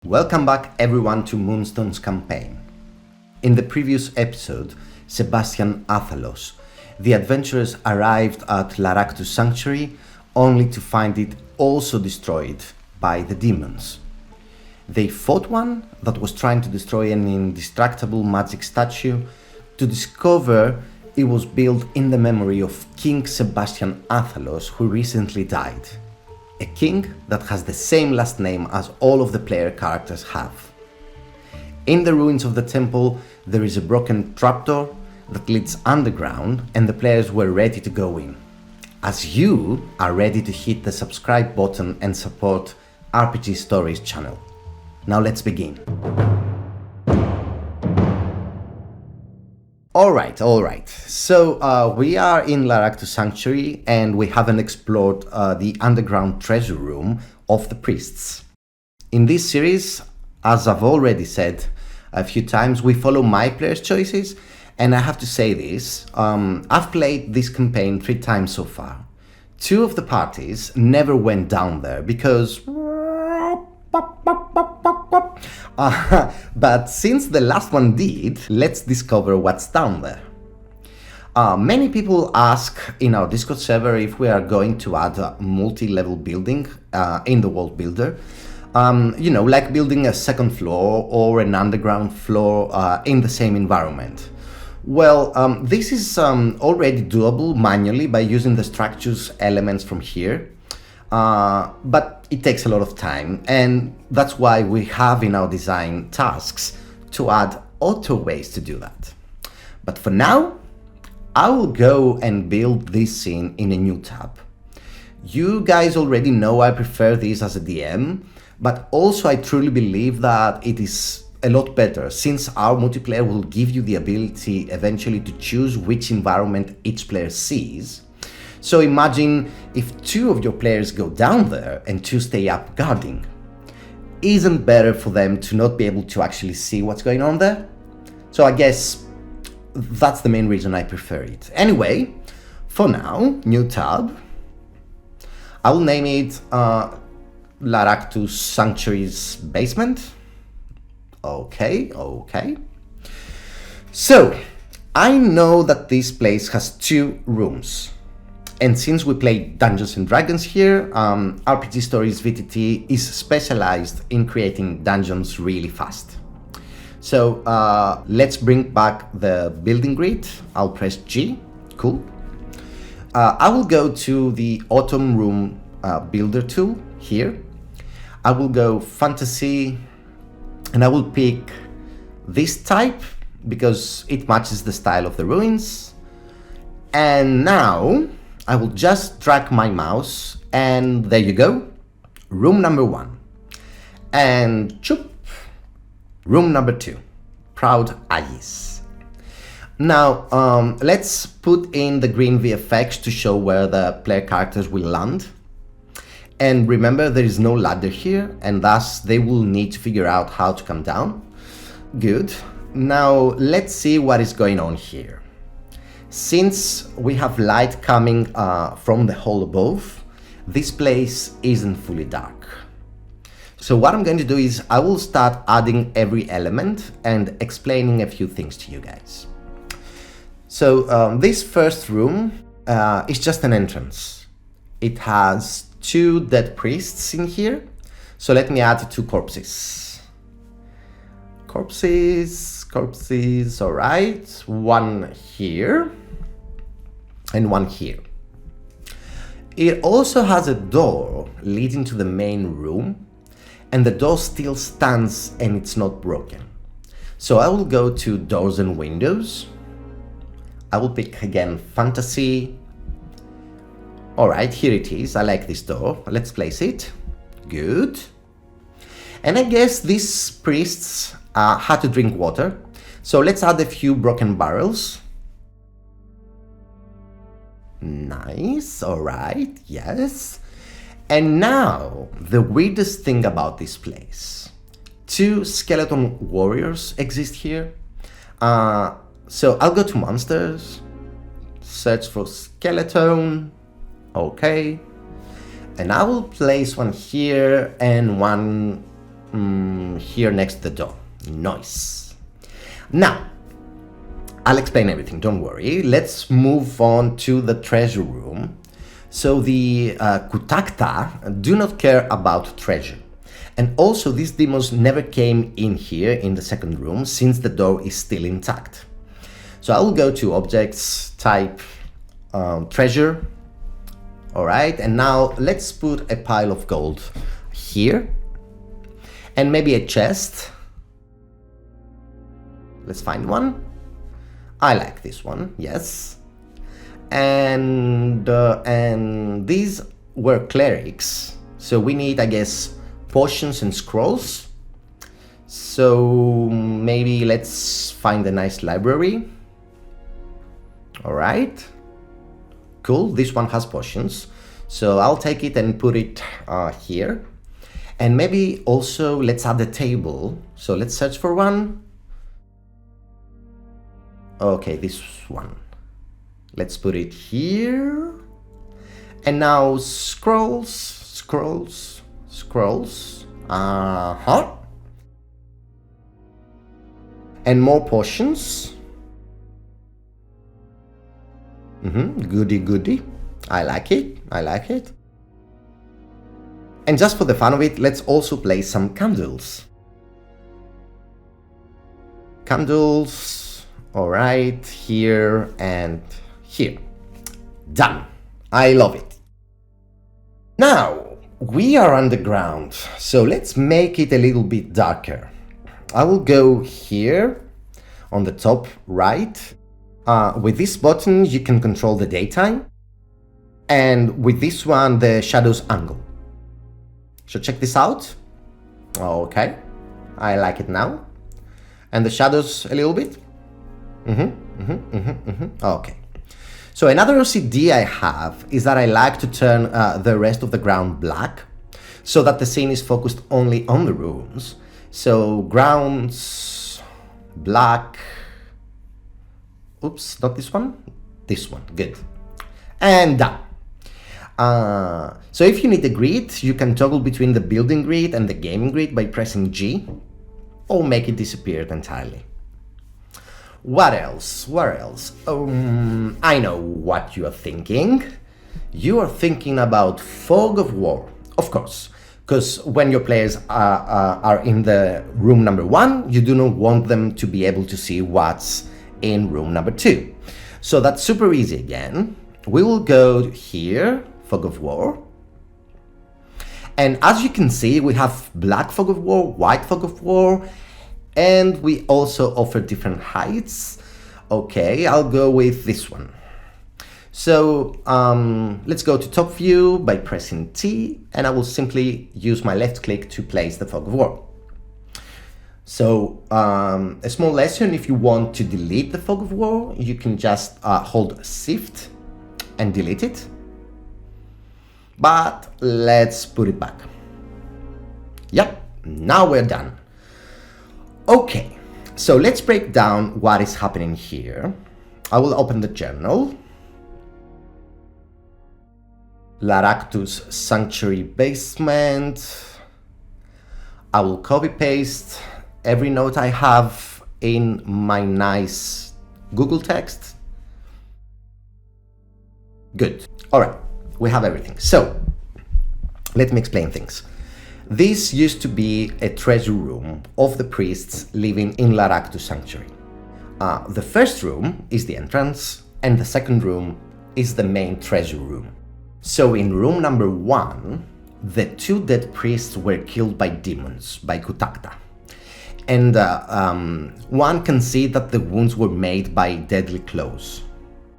Welcome back everyone to Moonstone's campaign. In the previous episode, Sebastian Athalos, the adventurers arrived at Laractus Sanctuary only to find it also destroyed by the demons. They fought one that was trying to destroy an indestructible magic statue to discover it was built in the memory of King Sebastian Athalos, who recently died. A king that has the same last name as all of the player characters have. In the ruins of the temple, there is a broken trapdoor that leads underground, and the players were ready to go in. As you are ready to hit the subscribe button and support RPG Stories channel. Now let's begin. Alright. So we are in Laractus Sanctuary and we haven't explored the underground treasure room of the priests. In this series, as I've already said a few times, we follow my players' choices, and I have to say this, I've played this campaign 3 times so far. 2 of the parties never went down there because... but since the last one did, let's discover what's down there. Many people ask in our Discord server if we are going to add a multi-level building in the World Builder. Like building a second floor or an underground floor in the same environment. Well, this is already doable manually by using the structures elements from here. But it takes a lot of time, and that's why we have in our design tasks to add auto ways to do that. But for now, I will go and build this scene in a new tab. You guys already know I prefer this as a DM, but also I truly believe that it is a lot better since our multiplayer will give you the ability eventually to choose which environment each player sees. So imagine if 2 of your players go down there and 2 stay up guarding. Isn't better for them to not be able to actually see what's going on there? So I guess that's the main reason I prefer it. Anyway, for now, new tab. I will name it Laractus Sanctuary's basement. Okay. So, I know that this place has 2 rooms. And since we play Dungeons & Dragons here, RPG Stories VTT is specialized in creating dungeons really fast. So let's bring back the building grid. I'll press G, cool. I will go to the Autumn Room Builder tool here. I will go Fantasy, and I will pick this type because it matches the style of the ruins. And now, I will just drag my mouse, and there you go, room number 1. And choop, room number 2, Proud Eyes. Now, let's put in the green VFX to show where the player characters will land. And remember, there is no ladder here, and thus they will need to figure out how to come down. Good. Now, let's see what is going on here. Since we have light coming from the hall above, this place isn't fully dark. So what I'm going to do is I will start adding every element and explaining a few things to you guys. So this first room is just an entrance. It has 2 dead priests in here. So let me add 2 corpses. Corpses, alright. 1 here and 1 here. It also has a door leading to the main room, and the door still stands and it's not broken. So I will go to Doors and Windows. I will pick again Fantasy. Alright, here it is. I like this door. Let's place it. Good. And I guess these priests had to drink water. So let's add a few broken barrels. Nice, alright, yes. And now, the weirdest thing about this place. 2 skeleton warriors exist here. So I'll go to monsters, search for skeleton, okay. And I will place one here and one here next to the door. Nice. Now, I'll explain everything, don't worry. Let's move on to the treasure room. So the Kutakta do not care about treasure. And also these demons never came in here in the second room since the door is still intact. So I will go to objects, type treasure. All right, and now let's put a pile of gold here and maybe a chest. Let's find one. I like this one, yes. And these were clerics, so we need, I guess, potions and scrolls. So maybe let's find a nice library. All right, cool. This one has potions, so I'll take it and put it here. And maybe also let's add a table. So let's search for one. Okay, this one. Let's put it here. And now scrolls. And more potions. Goody. I like it. And just for the fun of it, let's also place some candles. All right, here and here. Done. I love it. Now, we are underground, so let's make it a little bit darker. I will go here on the top right. With this button, you can control the daytime. And with this one, the shadows angle. So check this out. Okay, I like it now. And the shadows a little bit. Okay. So another OCD I have is that I like to turn the rest of the ground black so that the scene is focused only on the rooms. So grounds, black. Oops, not this one. This one, good. And done. So if you need a grid, you can toggle between the building grid and the gaming grid by pressing G, or make it disappear entirely. What else? I know what you are thinking. You are thinking about Fog of War, of course, because when your players are in the room number 1, you do not want them to be able to see what's in room number 2. So that's super easy again. We will go here, Fog of War. And as you can see, we have black Fog of War, white Fog of War, and we also offer different heights. Okay, I'll go with this one. So let's go to top view by pressing T, and I will simply use my left click to place the Fog of War. So a small lesson, if you want to delete the Fog of War, you can just hold Shift and delete it. But let's put it back. Yep, now we're done. Okay, so let's break down what is happening here. I will open the journal. Laractus Sanctuary Basement. I will copy paste every note I have in my nice Google text. Good. All right, we have everything. So let me explain things. This used to be a treasure room of the priests living in Laractus Sanctuary. The first room is the entrance, and the second room is the main treasure room. So in room number 1, the 2 dead priests were killed by demons, by Kutakta. And one can see that the wounds were made by deadly claws.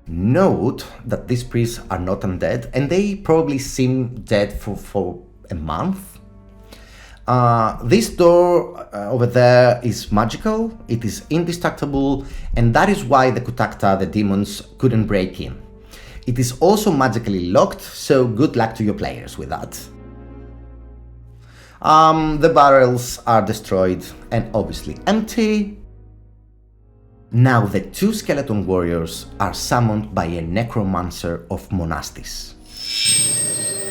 Note that these priests are not undead, and they probably seem dead for a month. This door over there is magical, it is indestructible, and that is why the Kutakta, the demons, couldn't break in. It is also magically locked, so good luck to your players with that. The barrels are destroyed and obviously empty. Now the 2 skeleton warriors are summoned by a Necromancer of Monastis.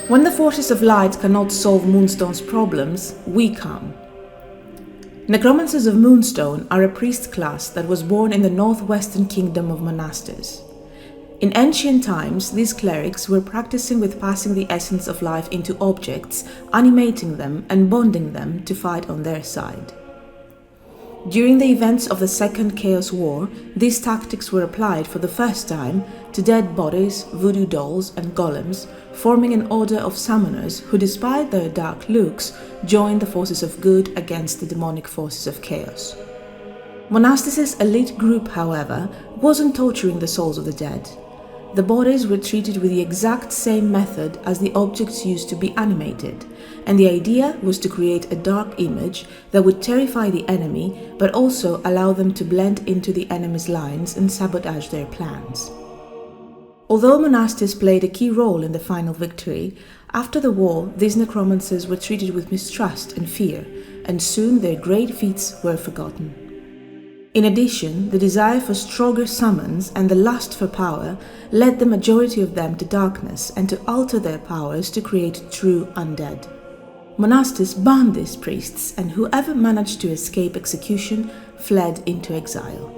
When the Forces of Light cannot solve Moonstone's problems, we can. Necromancers of Moonstone are a priest class that was born in the northwestern kingdom of Monastes. In ancient times, these clerics were practicing with passing the essence of life into objects, animating them and bonding them to fight on their side. During the events of the Second Chaos War, these tactics were applied for the first time to dead bodies, voodoo dolls, and golems, forming an order of summoners who, despite their dark looks, joined the forces of good against the demonic forces of chaos. Monastes' elite group, however, wasn't torturing the souls of the dead. The bodies were treated with the exact same method as the objects used to be animated, and the idea was to create a dark image that would terrify the enemy but also allow them to blend into the enemy's lines and sabotage their plans. Although Monastes played a key role in the final victory, after the war these necromancers were treated with mistrust and fear, and soon their great feats were forgotten. In addition, the desire for stronger summons and the lust for power led the majority of them to darkness and to alter their powers to create true undead. Monastes banned these priests, and whoever managed to escape execution fled into exile.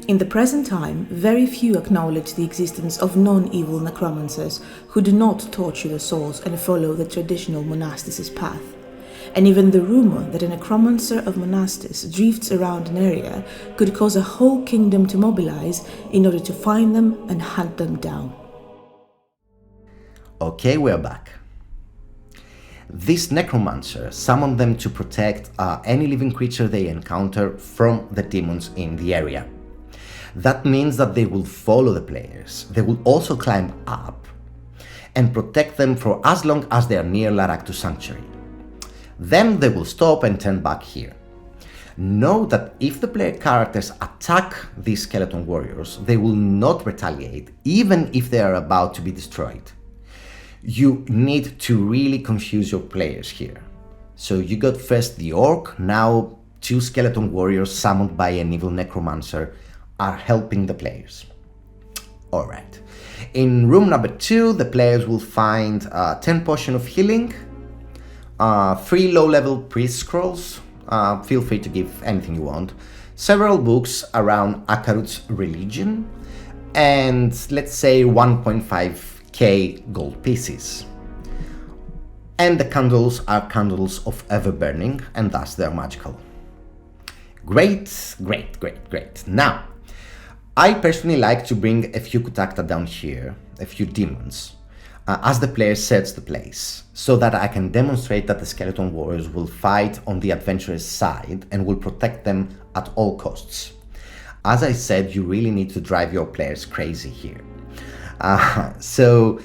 In the present time, very few acknowledge the existence of non-evil necromancers who do not torture the souls and follow the traditional Monastes' path. And even the rumor that a necromancer of Monastes drifts around an area could cause a whole kingdom to mobilize in order to find them and hunt them down. Okay, we're back. This necromancer summoned them to protect any living creature they encounter from the demons in the area. That means that they will follow the players. They will also climb up and protect them for as long as they are near Laractus Sanctuary. Then they will stop and turn back here. Know that if the player characters attack these skeleton warriors, they will not retaliate, even if they are about to be destroyed. You need to really confuse your players here. So you got first the orc, now two skeleton warriors summoned by an evil necromancer are helping the players. Alright. In room number 2, the players will find 10 potions of healing, 3 low-level priest scrolls, feel free to give anything you want, several books around Akarut's religion, and let's say 1.5k gold pieces. And the candles are candles of ever-burning, and thus they're magical. Great. Now, I personally like to bring a few Kutakta down here, a few demons, as the players search the place, so that I can demonstrate that the skeleton warriors will fight on the adventurous side and will protect them at all costs. As I said, you really need to drive your players crazy here. So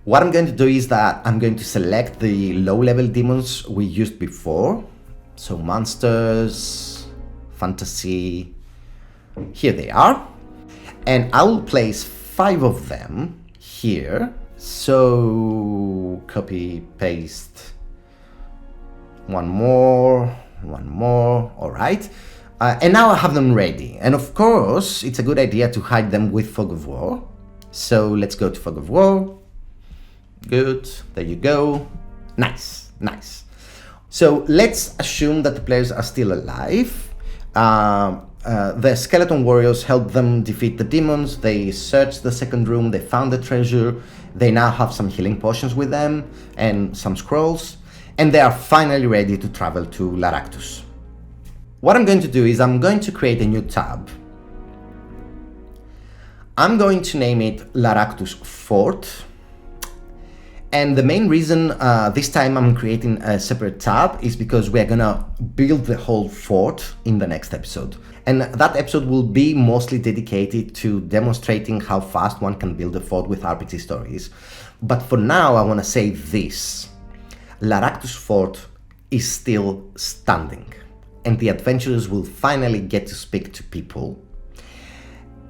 what I'm going to do is that I'm going to select the low-level demons we used before. So monsters, fantasy, here they are. And I will place 5 of them here. So copy, paste, one more, all right. And now I have them ready. And of course, it's a good idea to hide them with Fog of War. So let's go to Fog of War. Good, there you go. Nice. So let's assume that the players are still alive. The skeleton warriors helped them defeat the demons. They searched the second room, they found the treasure. They now have some healing potions with them and some scrolls, and they are finally ready to travel to Laractus. What I'm going to do is I'm going to create a new tab. I'm going to name it Laractus Fort. And the main reason this time I'm creating a separate tab is because we're gonna build the whole fort in the next episode. And that episode will be mostly dedicated to demonstrating how fast one can build a fort with RPG stories. But for now, I wanna say this. Laractus Fort is still standing. And the adventurers will finally get to speak to people.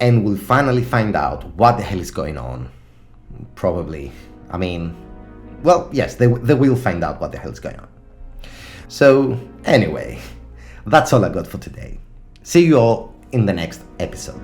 And will finally find out what the hell is going on. Probably. I mean, well, yes, they will find out what the hell is going on. So, anyway, that's all I got for today. See you all in the next episode.